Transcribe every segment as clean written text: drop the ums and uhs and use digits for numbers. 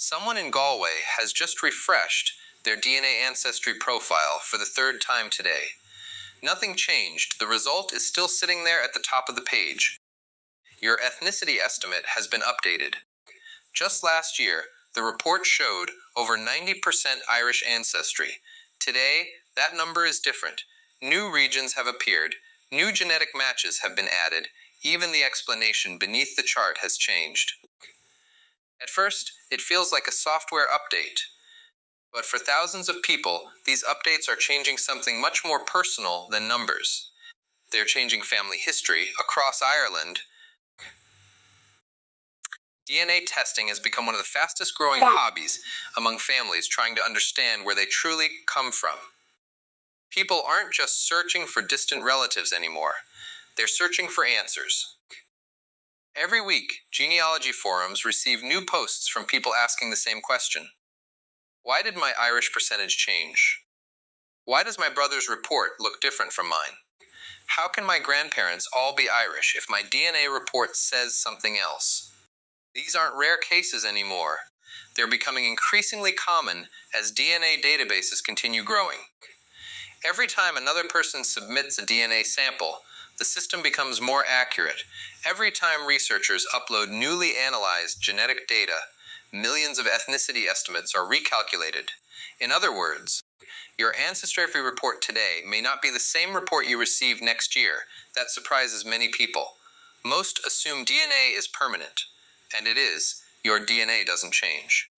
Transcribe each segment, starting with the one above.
Someone in Galway has just refreshed their DNA Ancestry profile for the third time today. Nothing changed. The result is still sitting there at the top of the page. Your ethnicity estimate has been updated. Just last year, the report showed over 90% Irish ancestry. Today, that number is different. New regions have appeared, new genetic matches have been added, even the explanation beneath the chart has changed. At first, it feels like a software update. But for thousands of people, these updates are changing something much more personal than numbers. They're changing family history across Ireland. DNA testing has become one of the fastest growing hobbies among families trying to understand where they truly come from. People aren't just searching for distant relatives anymore. They're searching for answers. Every week, genealogy forums receive new posts from people asking the same question. Why did my Irish percentage change? Why does my brother's report look different from mine? How can my grandparents all be Irish if my DNA report says something else? These aren't rare cases anymore. They're becoming increasingly common as DNA databases continue growing. Every time another person submits a DNA sample, the system becomes more accurate. Every time researchers upload newly analyzed genetic data, millions of ethnicity estimates are recalculated. In other words, your Ancestry report today may not be the same report you receive next year. That surprises many people. Most assume DNA is permanent, and it is. Your DNA doesn't change.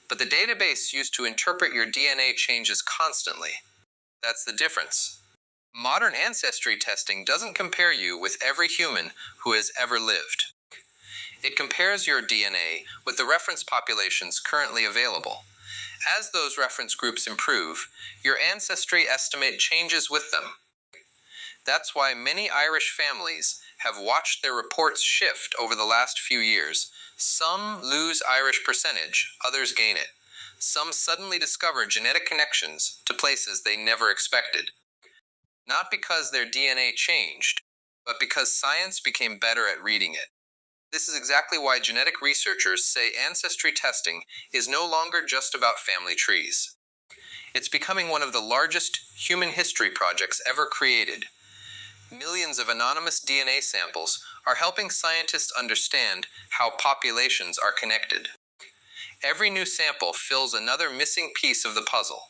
But the database used to interpret your DNA changes constantly. That's the difference. Modern ancestry testing doesn't compare you with every human who has ever lived. It compares your DNA with the reference populations currently available. As those reference groups improve, your ancestry estimate changes with them. That's why many Irish families have watched their reports shift over the last few years. Some lose Irish percentage, others gain it. Some suddenly discover genetic connections to places they never expected. Not because their DNA changed, but because science became better at reading it. This is exactly why genetic researchers say ancestry testing is no longer just about family trees. It's becoming one of the largest human history projects ever created. Millions of anonymous DNA samples are helping scientists understand how populations are connected. Every new sample fills another missing piece of the puzzle,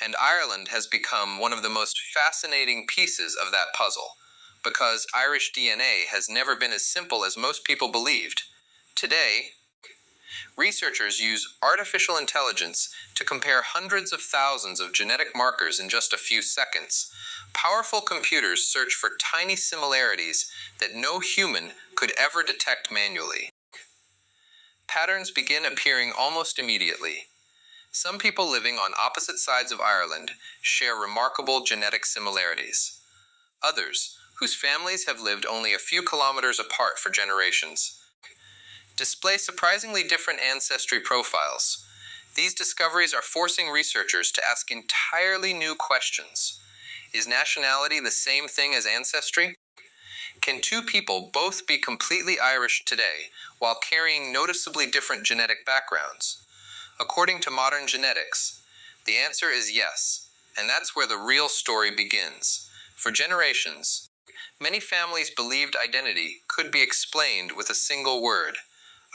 and Ireland has become one of the most fascinating pieces of that puzzle, because Irish DNA has never been as simple as most people believed. Today, researchers use artificial intelligence to compare hundreds of thousands of genetic markers in just a few seconds. Powerful computers search for tiny similarities that no human could ever detect manually. Patterns begin appearing almost immediately. Some people living on opposite sides of Ireland share remarkable genetic similarities. Others, whose families have lived only a few kilometers apart for generations, display surprisingly different ancestry profiles. These discoveries are forcing researchers to ask entirely new questions. Is nationality the same thing as ancestry? Can two people both be completely Irish today while carrying noticeably different genetic backgrounds? According to modern genetics, the answer is yes, and that's where the real story begins. For generations, many families believed identity could be explained with a single word: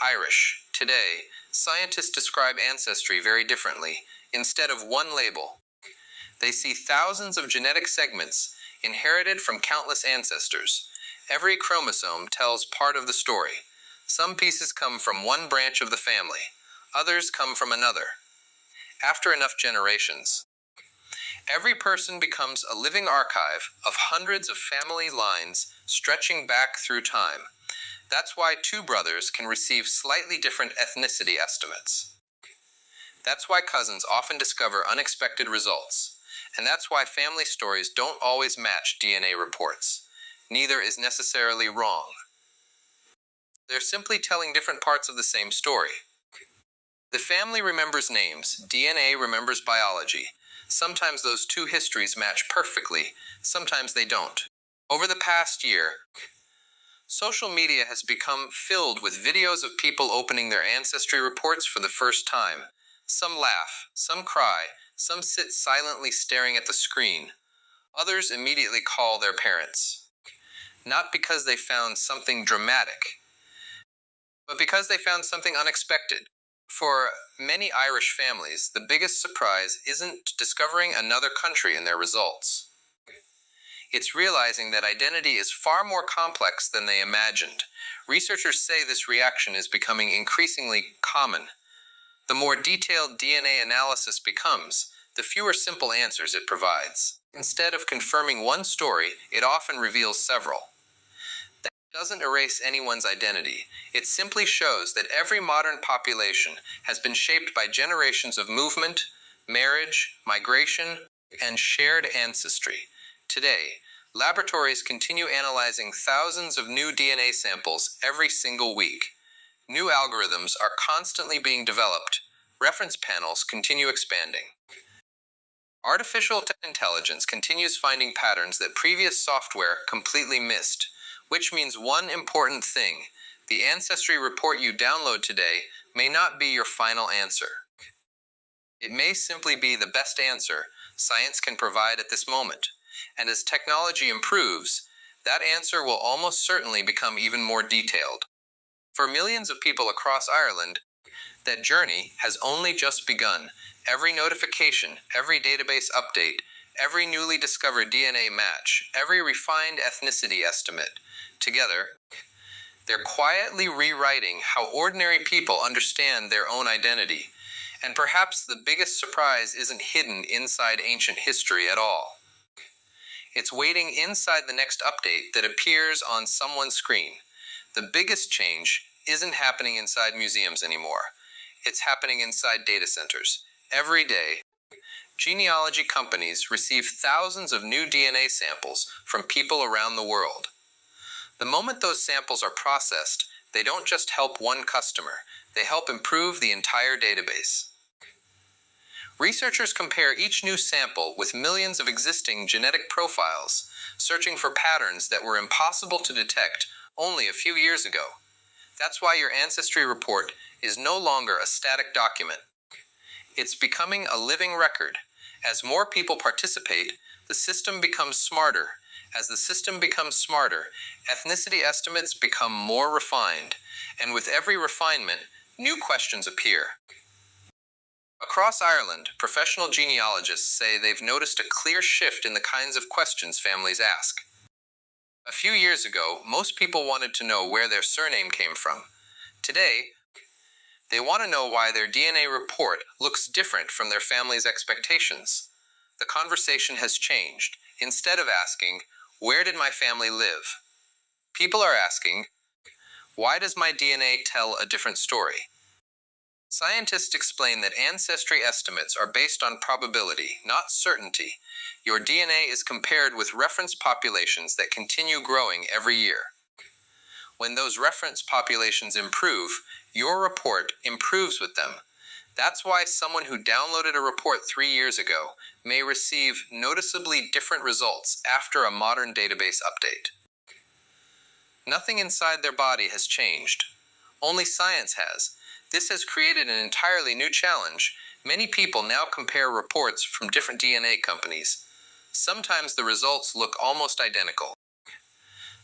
Irish. Today, scientists describe ancestry very differently. Instead of one label, they see thousands of genetic segments inherited from countless ancestors. Every chromosome tells part of the story. Some pieces come from one branch of the family, others come from another. After enough generations, every person becomes a living archive of hundreds of family lines stretching back through time. That's why two brothers can receive slightly different ethnicity estimates. That's why cousins often discover unexpected results. And that's why family stories don't always match DNA reports. Neither is necessarily wrong. They're simply telling different parts of the same story. The family remembers names, DNA remembers biology. Sometimes those two histories match perfectly, sometimes they don't. Over the past year, Social media has become filled with videos of people opening their ancestry reports for the first time. Some laugh, some cry, some sit silently staring at the screen. Others immediately call their parents. Not because they found something dramatic, but because they found something unexpected. For many Irish families, the biggest surprise isn't discovering another country in their results. It's realizing that identity is far more complex than they imagined. Researchers say this reaction is becoming increasingly common. The more detailed DNA analysis becomes, the fewer simple answers it provides. Instead of confirming one story, it often reveals several. That doesn't erase anyone's identity. It simply shows that every modern population has been shaped by generations of movement, marriage, migration, and shared ancestry. Today, laboratories continue analyzing thousands of new DNA samples every single week. New algorithms are constantly being developed. Reference panels continue expanding. Artificial intelligence continues finding patterns that previous software completely missed, which means one important thing: the Ancestry report you download today may not be your final answer. It may simply be the best answer science can provide at this moment, and as technology improves, that answer will almost certainly become even more detailed. For millions of people across Ireland, that journey has only just begun. Every notification, every database update, every newly discovered DNA match, every refined ethnicity estimate, together, they're quietly rewriting how ordinary people understand their own identity. And perhaps the biggest surprise isn't hidden inside ancient history at all. It's waiting inside the next update that appears on someone's screen. The biggest change isn't happening inside museums anymore. It's happening inside data centers. Every day, genealogy companies receive thousands of new DNA samples from people around the world. The moment those samples are processed, they don't just help one customer, they help improve the entire database. Researchers compare each new sample with millions of existing genetic profiles, searching for patterns that were impossible to detect only a few years ago. That's why your Ancestry report is no longer a static document. It's becoming a living record. As more people participate, the system becomes smarter. As the system becomes smarter, ethnicity estimates become more refined. And with every refinement, new questions appear. Across Ireland, professional genealogists say they've noticed a clear shift in the kinds of questions families ask. A few years ago, most people wanted to know where their surname came from. Today, they want to know why their DNA report looks different from their family's expectations. The conversation has changed. Instead of asking, "Where did my family live?" people are asking, "Why does my DNA tell a different story?" Scientists explain that ancestry estimates are based on probability, not certainty. Your DNA is compared with reference populations that continue growing every year. When those reference populations improve, your report improves with them. That's why someone who downloaded a report 3 years ago may receive noticeably different results after a modern database update. Nothing inside their body has changed. Only science has. This has created an entirely new challenge. Many people now compare reports from different DNA companies. Sometimes the results look almost identical.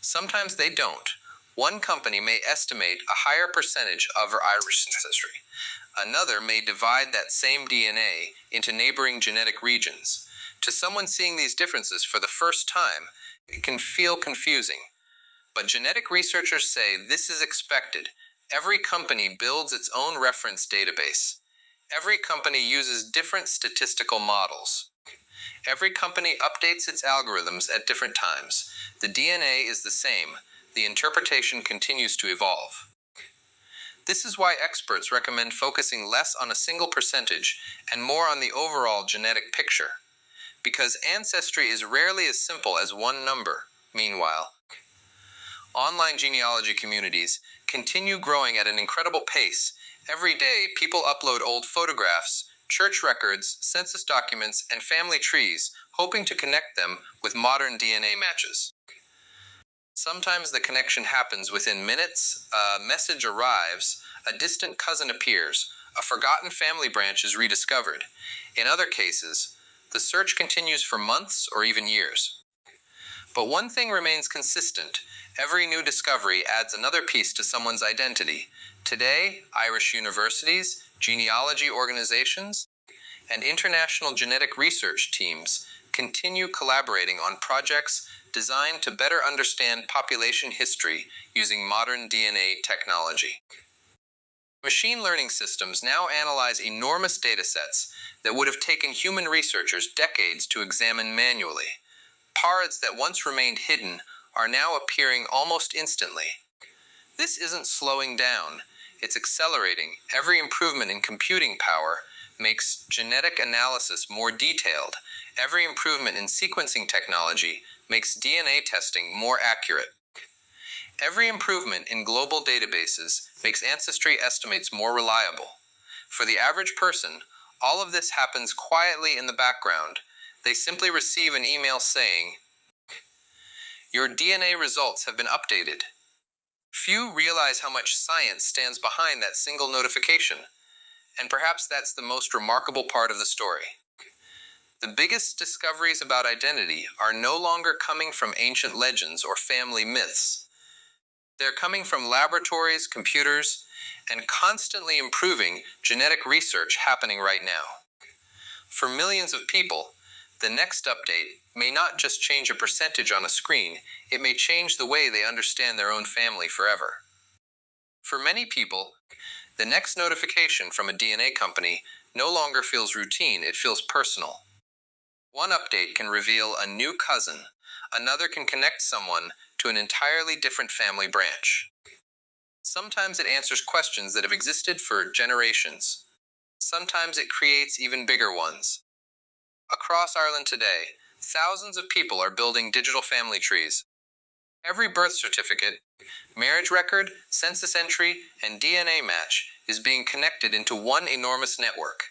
Sometimes they don't. One company may estimate a higher percentage of Irish ancestry. Another may divide that same DNA into neighboring genetic regions. To someone seeing these differences for the first time, it can feel confusing. But genetic researchers say this is expected. Every company builds its own reference database. Every company uses different statistical models. Every company updates its algorithms at different times. The DNA is the same. The interpretation continues to evolve. This is why experts recommend focusing less on a single percentage and more on the overall genetic picture. Because ancestry is rarely as simple as one number. Meanwhile, online genealogy communities continue growing at an incredible pace. Every day, people upload old photographs, church records, census documents, and family trees, hoping to connect them with modern DNA matches. Sometimes the connection happens within minutes, a message arrives, a distant cousin appears, a forgotten family branch is rediscovered. In other cases, the search continues for months or even years. But one thing remains consistent. Every new discovery adds another piece to someone's identity. Today, Irish universities, genealogy organizations, and international genetic research teams continue collaborating on projects designed to better understand population history using modern DNA technology. Machine learning systems now analyze enormous datasets that would have taken human researchers decades to examine manually. Parts that once remained hidden are now appearing almost instantly. This isn't slowing down, it's accelerating. Every improvement in computing power makes genetic analysis more detailed. Every improvement in sequencing technology makes DNA testing more accurate. Every improvement in global databases makes ancestry estimates more reliable. For the average person, all of this happens quietly in the background. They simply receive an email saying, "Your DNA results have been updated." Few realize how much science stands behind that single notification, and perhaps that's the most remarkable part of the story. The biggest discoveries about identity are no longer coming from ancient legends or family myths. They're coming from laboratories, computers, and constantly improving genetic research happening right now. For millions of people, the next update may not just change a percentage on a screen, it may change the way they understand their own family forever. For many people, the next notification from a DNA company no longer feels routine, it feels personal. One update can reveal a new cousin, another can connect someone to an entirely different family branch. Sometimes it answers questions that have existed for generations. Sometimes it creates even bigger ones. Across Ireland today, thousands of people are building digital family trees. Every birth certificate, marriage record, census entry, and DNA match is being connected into one enormous network.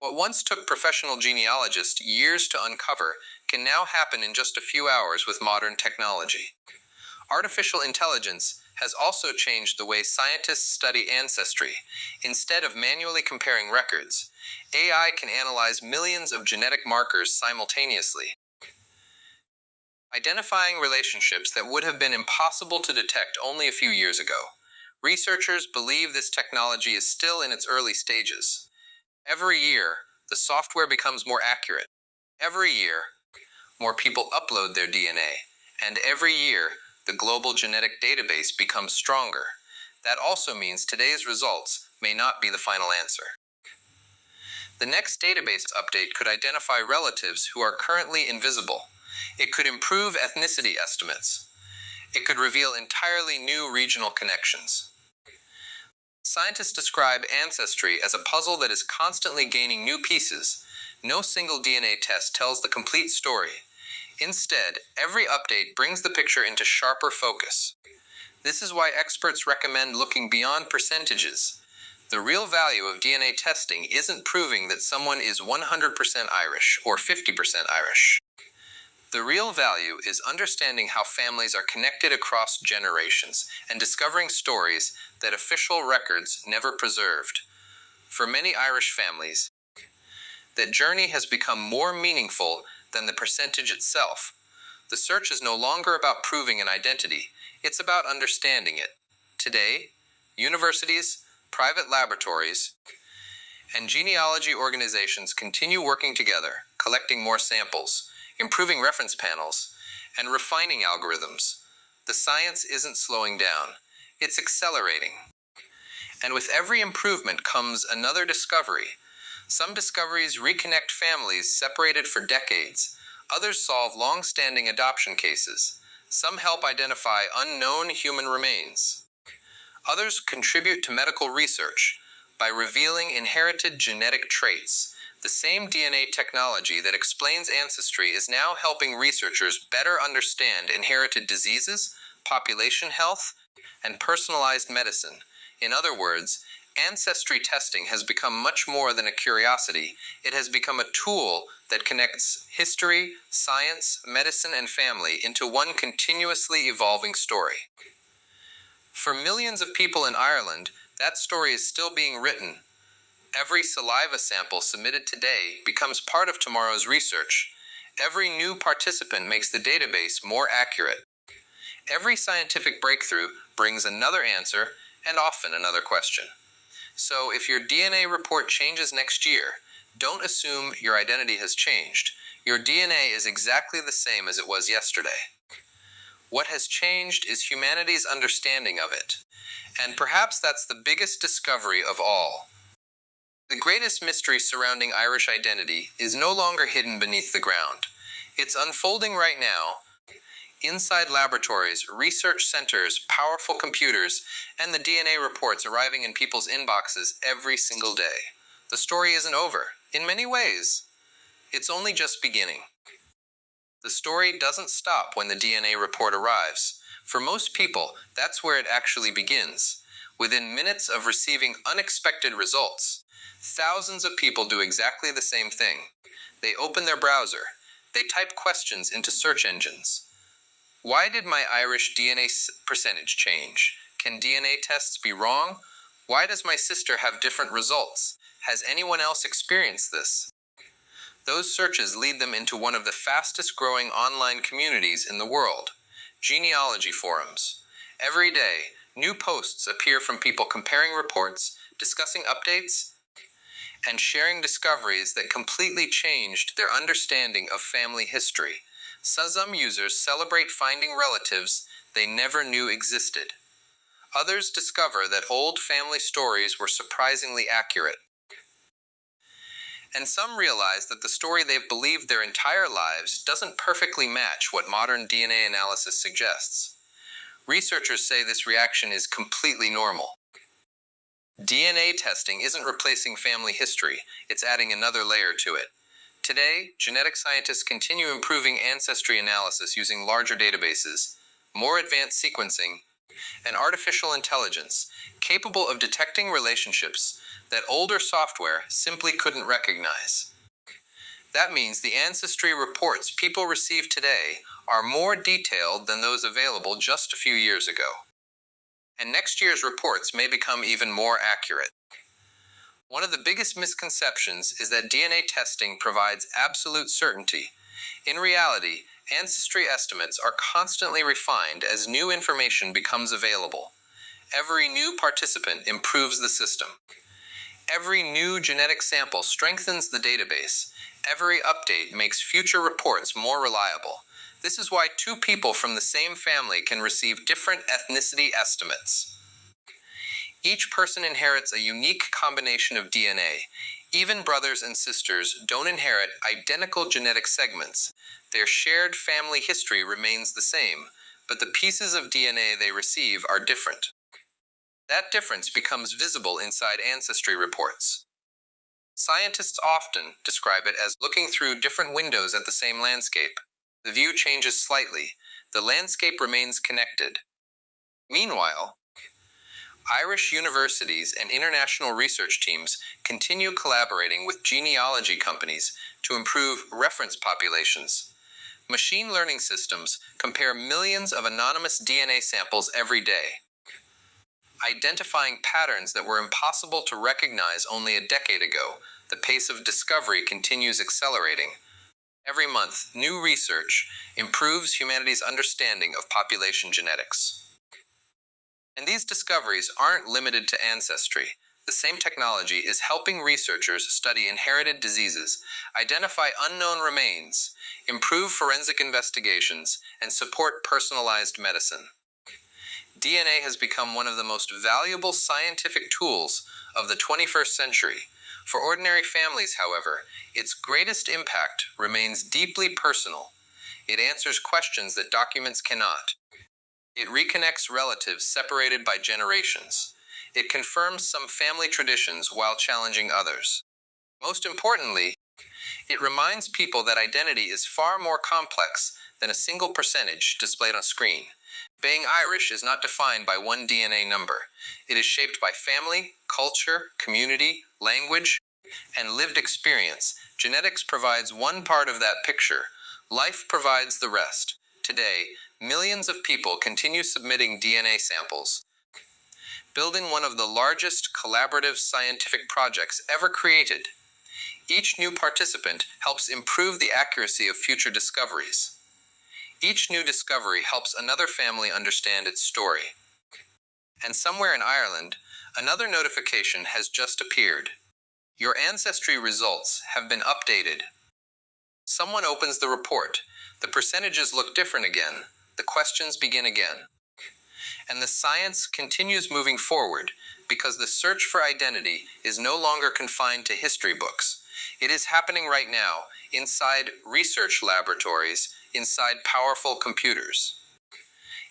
What once took professional genealogists years to uncover can now happen in just a few hours with modern technology. Artificial intelligence has also changed the way scientists study ancestry. Instead of manually comparing records, AI can analyze millions of genetic markers simultaneously, identifying relationships that would have been impossible to detect only a few years ago. Researchers believe this technology is still in its early stages. Every year, the software becomes more accurate. Every year, more people upload their DNA. And every year, the global genetic database becomes stronger. That also means today's results may not be the final answer. The next database update could identify relatives who are currently invisible. It could improve ethnicity estimates. It could reveal entirely new regional connections. Scientists describe Ancestry as a puzzle that is constantly gaining new pieces. No single DNA test tells the complete story. Instead, every update brings the picture into sharper focus. This is why experts recommend looking beyond percentages. The real value of DNA testing isn't proving that someone is 100% Irish or 50% Irish. The real value is understanding how families are connected across generations and discovering stories that official records never preserved. For many Irish families, that journey has become more meaningful than the percentage itself. The search is no longer about proving an identity, it's about understanding it. Today, universities, private laboratories, and genealogy organizations continue working together, collecting more samples, improving reference panels, and refining algorithms. The science isn't slowing down, it's accelerating. And with every improvement comes another discovery. Some discoveries reconnect families separated for decades. Others solve long-standing adoption cases. Some help identify unknown human remains. Others contribute to medical research by revealing inherited genetic traits. The same DNA technology that explains ancestry is now helping researchers better understand inherited diseases, population health, and personalized medicine. In other words, Ancestry testing has become much more than a curiosity. It has become a tool that connects history, science, medicine, and family into one continuously evolving story. For millions of people in Ireland, that story is still being written. Every saliva sample submitted today becomes part of tomorrow's research. Every new participant makes the database more accurate. Every scientific breakthrough brings another answer and often another question. So if your DNA report changes next year, don't assume your identity has changed. Your DNA is exactly the same as it was yesterday. What has changed is humanity's understanding of it. And perhaps that's the biggest discovery of all. The greatest mystery surrounding Irish identity is no longer hidden beneath the ground. It's unfolding right now. Inside laboratories, research centers, powerful computers, and the DNA reports arriving in people's inboxes every single day. The story isn't over. In many ways, it's only just beginning. The story doesn't stop when the DNA report arrives. For most people, that's where it actually begins. Within minutes of receiving unexpected results, thousands of people do exactly the same thing. They open their browser. They type questions into search engines. Why did my Irish DNA percentage change? Can DNA tests be wrong? Why does my sister have different results? Has anyone else experienced this? Those searches lead them into one of the fastest growing online communities in the world, genealogy forums. Every day, new posts appear from people comparing reports, discussing updates, and sharing discoveries that completely changed their understanding of family history. Some users celebrate finding relatives they never knew existed. Others discover that old family stories were surprisingly accurate. And some realize that the story they've believed their entire lives doesn't perfectly match what modern DNA analysis suggests. Researchers say this reaction is completely normal. DNA testing isn't replacing family history, it's adding another layer to it. Today, genetic scientists continue improving ancestry analysis using larger databases, more advanced sequencing, and artificial intelligence capable of detecting relationships that older software simply couldn't recognize. That means the ancestry reports people receive today are more detailed than those available just a few years ago. And next year's reports may become even more accurate. One of the biggest misconceptions is that DNA testing provides absolute certainty. In reality, ancestry estimates are constantly refined as new information becomes available. Every new participant improves the system. Every new genetic sample strengthens the database. Every update makes future reports more reliable. This is why two people from the same family can receive different ethnicity estimates. Each person inherits a unique combination of DNA. Even brothers and sisters don't inherit identical genetic segments. Their shared family history remains the same, but the pieces of DNA they receive are different. That difference becomes visible inside ancestry reports. Scientists often describe it as looking through different windows at the same landscape. The view changes slightly. The landscape remains connected. Meanwhile, Irish universities and international research teams continue collaborating with genealogy companies to improve reference populations. Machine learning systems compare millions of anonymous DNA samples every day, identifying patterns that were impossible to recognize only a decade ago. The pace of discovery continues accelerating. Every month, new research improves humanity's understanding of population genetics. And these discoveries aren't limited to ancestry. The same technology is helping researchers study inherited diseases, identify unknown remains, improve forensic investigations, and support personalized medicine. DNA has become one of the most valuable scientific tools of the 21st century. For ordinary families, however, its greatest impact remains deeply personal. It answers questions that documents cannot. It reconnects relatives separated by generations. It confirms some family traditions while challenging others. Most importantly, it reminds people that identity is far more complex than a single percentage displayed on a screen. Being Irish is not defined by one DNA number. It is shaped by family, culture, community, language, and lived experience. Genetics provides one part of that picture. Life provides the rest. Today, millions of people continue submitting DNA samples, building one of the largest collaborative scientific projects ever created. Each new participant helps improve the accuracy of future discoveries. Each new discovery helps another family understand its story. And somewhere in Ireland, another notification has just appeared. Your Ancestry results have been updated. Someone opens the report. The percentages look different again. The questions begin again. And the science continues moving forward because the search for identity is no longer confined to history books. It is happening right now inside research laboratories, inside powerful computers,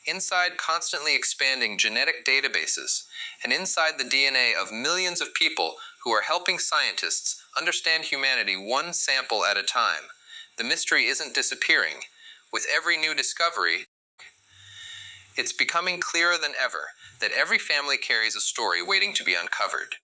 inside constantly expanding genetic databases, and inside the DNA of millions of people who are helping scientists understand humanity one sample at a time. The mystery isn't disappearing. With every new discovery, it's becoming clearer than ever that every family carries a story waiting to be uncovered.